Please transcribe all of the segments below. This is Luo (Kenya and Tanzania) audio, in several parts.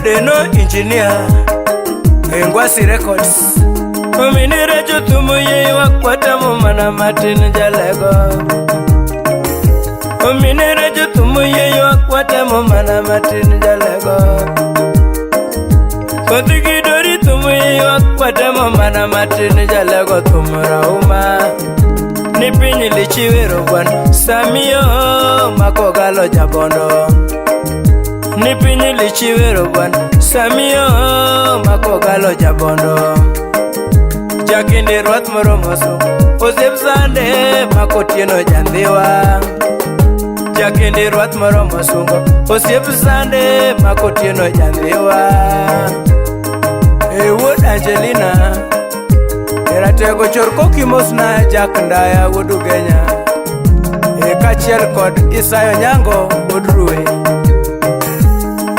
Deno engineer Ngwasi Records Ominire jutumu ye wakwata mumana Martin Jalego Ominire jutumu ye wakwata mumana Martin Jalego Kotigidori tumu ye wakwata mumana Martin Jalego tumura uma Nipinyi lichiwero bwan Samio makogalo jabondo Nipinyi lichiwero bwan Samio makogalo jabondo Jakinde rwat moromoso Osep sande makotieno jandhiwa Jakinde rwat moromoso Osep sande makotieno jandhiwa Wood Angelina Eratego chorko kimosna Jak Ndaya Wood Ugenya Kachiel kod Isayo Nyango Wood Ruwe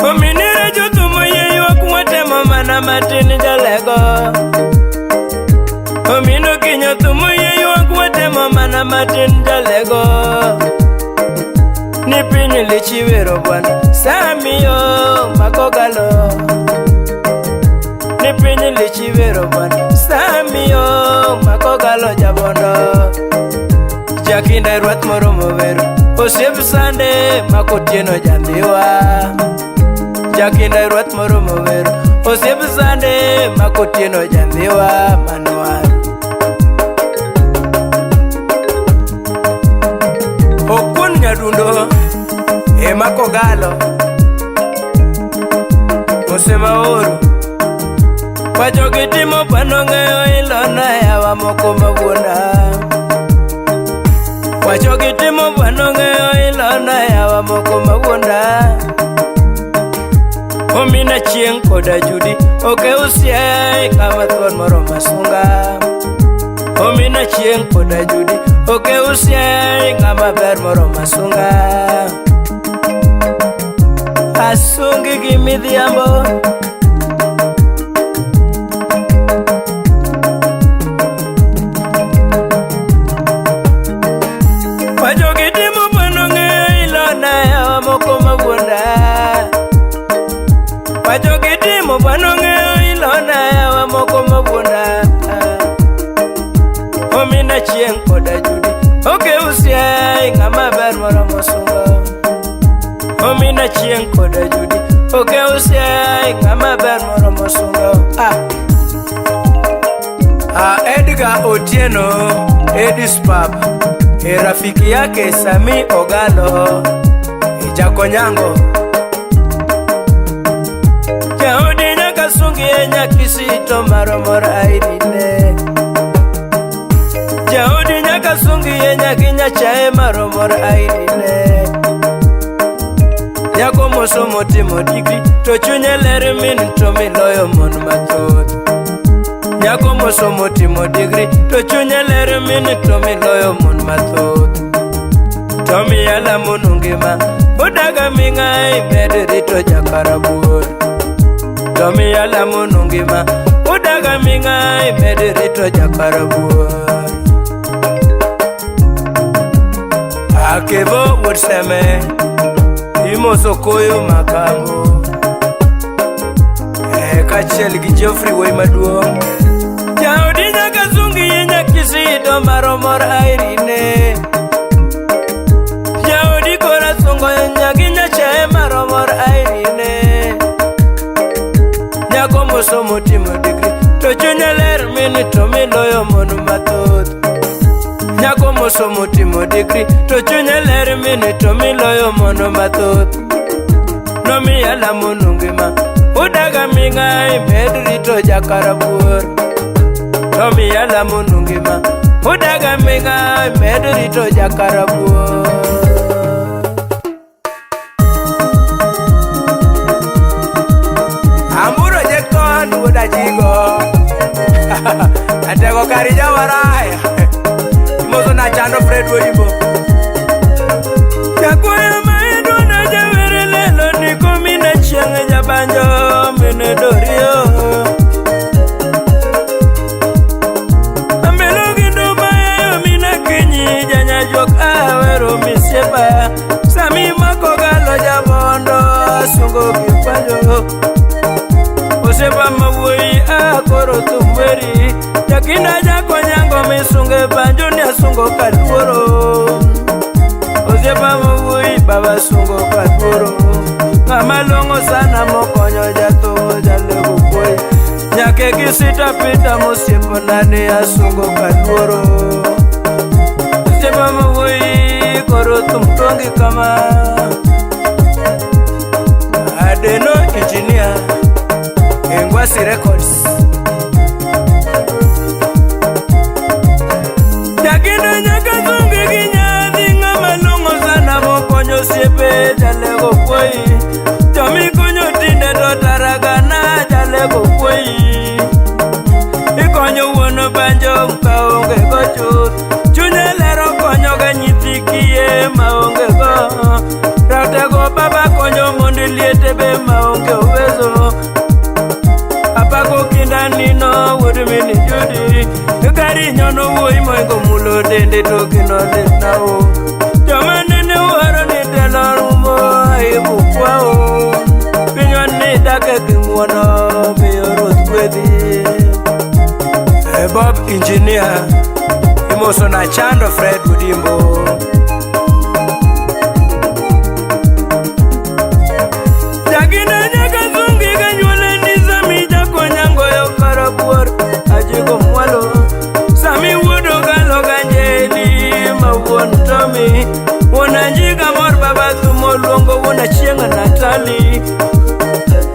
Ominire jutumu yeywak watemo mana Martin Jalego Omino kinyo tumu yeywak watemo mana Martin Jalego Nipinyi lichiwero bwana Samio makogalo Nipinyi lichiwero bwana Samio makogalo jabondo Jakinde rwat moromo vero Osep sande makotieno jandhiwa Jakinde rwat moromo vero Osep sande makotieno jandhiwa manwar Okun nyadundo makogalo Osema oro Wajogitimo panong'eyo ilona yawa moko mawuonda Wajogitimo panong'eyo ilona yawa moko mawuonda Omina chieng' koda judi oke usiai kama thuon moro masunga Omina chieng' koda judi oke usiai kama ber moro masunga Asungi gi midhiambo Wajogitimo panong'eyo ilona yawa moko mawuonda Wajogitimo panong'eyo ilona yawa moko mawuonda Omina chieng' koda judi oke usiai ng'ama ber moro masunga Omina chieng' koda judi oke usiai ng'ama ber moro masunga Edgar Otieno Edis Pub rafiki yake Sami Ogalo Jako Nyango Jaudi nyaka sungi nyakisito maromor aidine Jaudi nyaka sungi nyakinya chae maromor aidine Jako mosomo timo digri to chunye ler min to miloyo mon mathoth Jako mosomo timo digri to chunye ler min to miloyo mon mathoth Tomi yala monu ngima udaga ming'ai med rito jakarabuor Tomi yala monu ngima udaga ming'ai med rito jakarabuor Akevo wurseme Imoso koyo makambo Kachiel gi Geoffrey Woi maduong Jaudi nyaka sungi nyakisito maromor airine Jaudi kora sungo nyakinya chae maromor airine Nyako mosomo timo digri to chunya ler mini to miloyo mon mathoth Nyako mosomo timo digri to chunya ler mini to miloyo mon mathoth Nomiya lamo ngima udaga ming'ai med rito jakarabuor Nomiya lamo ngima udaga ming'ai med rito jakarabuor Amburo jekon wuoda jigo Atego kari jawaraya Mozo na chando Fred Wimbo Jakuya maedo na javere lelo niko mina chieng' jabanjo mine dorio Ambelo gindo mayo mina kinyi janya jok awero misiepa Sami makogalo jabondo sungo kipanjo Osiepa mawuoyi koro tumweri, jakinda jakonyango misunge banjo ni asungo kaluoro. Osiepa mawuoyi baba sungo kaluoro, ng'ama long'o sana mokonyo jato jalego kuoyi, nyake kisita pita mosiepona ni asungo kaluoro. Osiepa mawuoyi koro tumtongi kama Adeno engineer Ngwasi Records. Jakinda nyaka zungi ginyadhi, ng'ama long'o sana mokonyo osiepe jalego kuoyi, jomi konyo tinde to taragana jalego kuoyi. Ikonyo wuono banjo kaonge go chuth, chunye lero konyo ga nyithi kiye maonge go, ratego baba konyo mondo liete be maonge uwezo. Apako kinda nino wuod mini Judi, gari nyono wuoyi moingo mulo dende to kino litnao. Joma nene waro ni telo rumo aibu kwao, pinywa ni dake king'wono miyo ruoth gwedhi. Bob engineer imoso na Chando Fred Udimbo. Jakinda nyaka zungi kanyuole ni Sami jakonyango yo karabuor ajigo mwalo. Sami wuodo galo ganjeli mawuon Tomi, wona njiga mor baba thumo luongo wona chieng' Natali.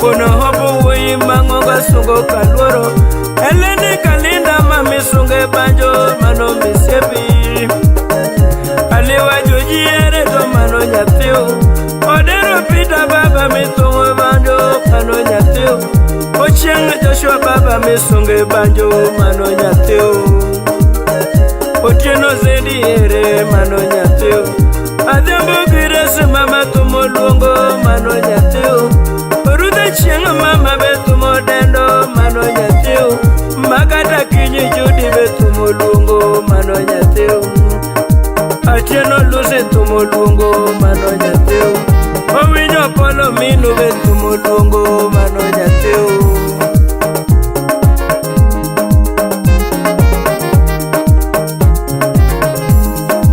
Kono hopo wuoyi mang'onga sungo kaluoro, Eleni Kalinda mami sunge banjo mano misiepi. Aliwa jojiere to mano nyathiu, Odero Peter baba misunge banjo mano nyathiu, Ochieng' Joshua baba misunge banjo mano nyathiu, Otieno Zedi ere mano nyathiu, Adhiambo Grace mama thumo luongo mano nyathiu, Rudha Chieng' mama be thumo dendo mano nyathiu, Magata Kinyi Judi be thumo luongo mano nyathiu, Atieno Lucy thumo luongo mano nyathiu, Owinjo Polo Minu be thumo luongo mano nyathiu.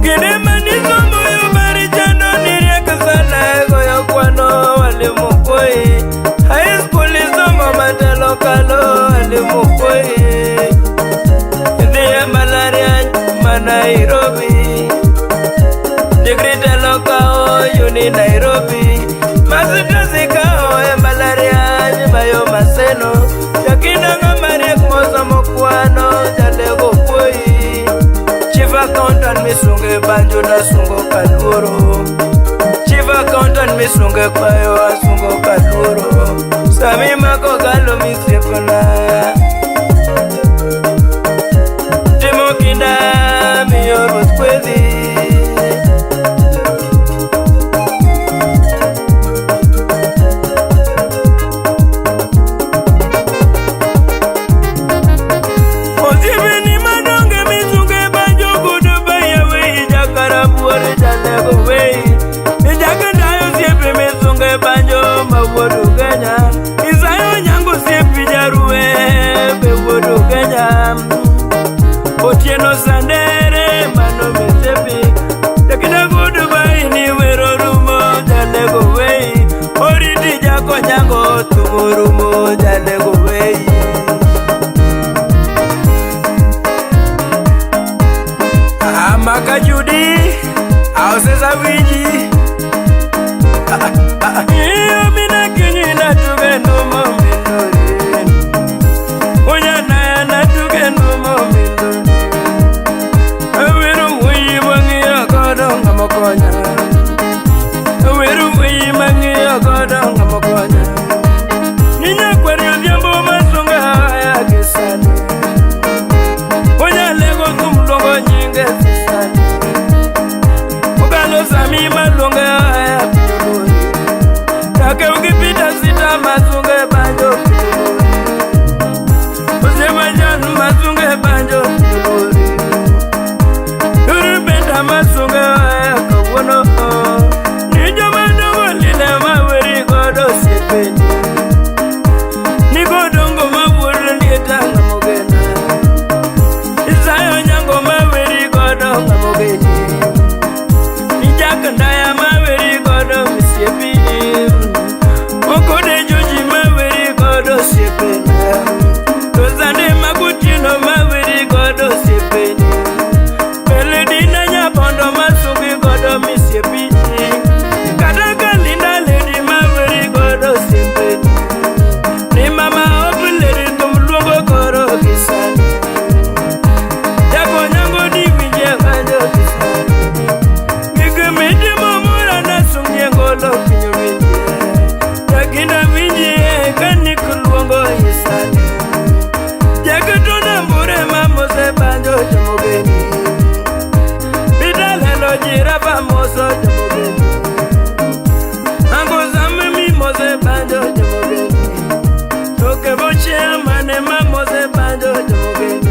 Kinde mani somo yo bari chando niriek sana goyo kwano walimu kuoyi, high school isomo matelo kalo walimu kuoyi, idhiye mbalariany ma Nairobi, degree telo kao uni Nairobi, masitasi kao e mbalariany mayo Maseno. Jakinda ng'ama riek mosomo kwano jalego kuoyi, chief accountant misunge banjo nasungo kaluoro, chief accountant misunge kwayo asungo kaluoro. Sami mako galo misiepona, timo kinda miyo ruoth gwedhi. Osiepeni madonge misunge banjo gudo baya wei jakarabuor jalego wei, Jakinda osiepe misunge banjo mawuod Ugenya, Isayo Onyango osiepi jarue be wuod Ugenya, Otieno Sandere mano misiepi, Jakinda gudo bai ni wero rumo jalego wei, Oriti jakonyango thumo rumo jalego wei. Maka Judi ausesa winji, iyo mina kinyi na tugendo momindori, Unyana na tugendo momindori, Awiru wuyi mangiya godo ng'amokonya, Awiru wuyi mangiya godo ng'amokonya, Ninya kweri odhiambo masunge haya gisani, Unyalego thum luongo nyinge sisani, Ogalo Sami maluonge haya pilori, Take ukipita sita masunge banjo pilori, Osiepa Jan masunge banjo pilori, Duru benda masunge haya kawuono, Ni joma dongo lile maweri godo osiepeni, Ni godong jiraba moso jomogeni. Angozame mi mose banjo jomogeni. Toke boche amane ma mose banjo jomogeni.